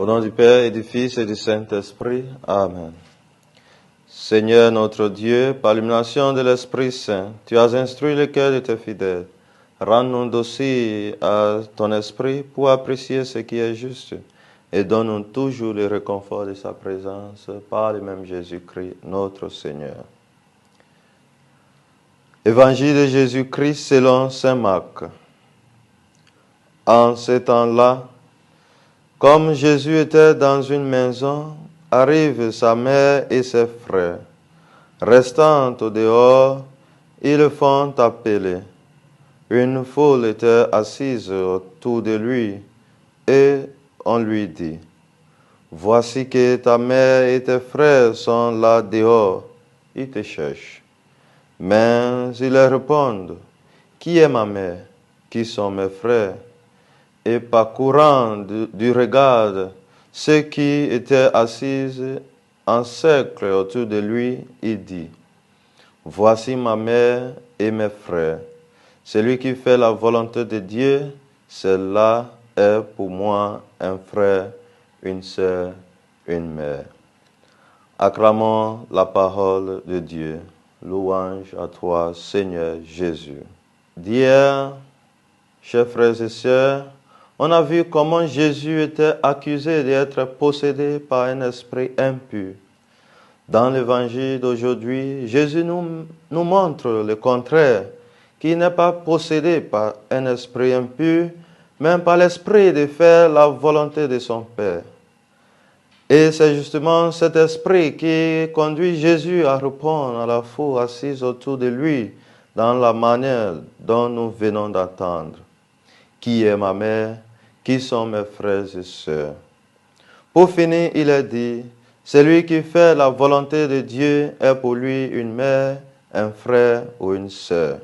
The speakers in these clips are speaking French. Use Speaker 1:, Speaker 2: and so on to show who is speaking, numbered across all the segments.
Speaker 1: Au nom du Père et du Fils et du Saint-Esprit. Amen. Seigneur notre Dieu, par l'illumination de l'Esprit Saint, tu as instruit le cœur de tes fidèles. Rends-nous dociles à ton esprit pour apprécier ce qui est juste et donne-nous toujours le réconfort de sa présence par le même Jésus-Christ, notre Seigneur. Évangile de Jésus-Christ selon saint Marc. En ce temps-là, comme Jésus était dans une maison, arrivent sa mère et ses frères. Restant au dehors, ils le font appeler. Une foule était assise autour de lui et on lui dit, « Voici que ta mère et tes frères sont là dehors, ils te cherchent. » Mais ils leur répondent, « Qui est ma mère? Qui sont mes frères? » Et parcourant du regard ceux qui étaient assis en cercle autour de lui, il dit, « Voici ma mère et mes frères. Celui qui fait la volonté de Dieu, cela est pour moi un frère, une sœur, une mère. » Acclamons la parole de Dieu. Louange à toi, Seigneur Jésus. D'hier, chers frères et sœurs, on a vu comment Jésus était accusé d'être possédé par un esprit impur. Dans l'évangile d'aujourd'hui, Jésus nous montre le contraire, qu'il n'est pas possédé par un esprit impur, mais par l'esprit de faire la volonté de son Père. Et c'est justement cet esprit qui conduit Jésus à répondre à la foule assise autour de lui dans la manière dont nous venons d'entendre. Qui est ma mère? Qui sont mes frères et sœurs? Pour finir, il a dit, celui qui fait la volonté de Dieu est pour lui une mère, un frère ou une sœur.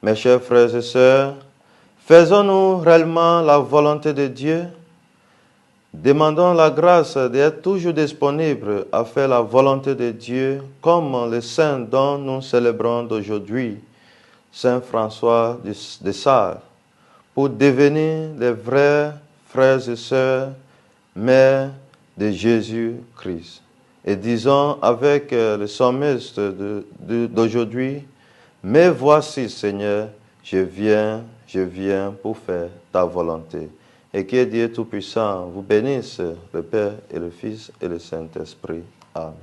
Speaker 1: Mes chers frères et sœurs, faisons-nous réellement la volonté de Dieu? Demandons la grâce d'être toujours disponibles à faire la volonté de Dieu comme les saints dont nous célébrons aujourd'hui, Saint François de Sales, pour devenir les vrais frères et sœurs, mères de Jésus-Christ. Et disons avec le psalmiste d'aujourd'hui, « Mais voici, Seigneur, je viens pour faire ta volonté. » Et que Dieu Tout-Puissant vous bénisse, le Père et le Fils et le Saint-Esprit. Amen.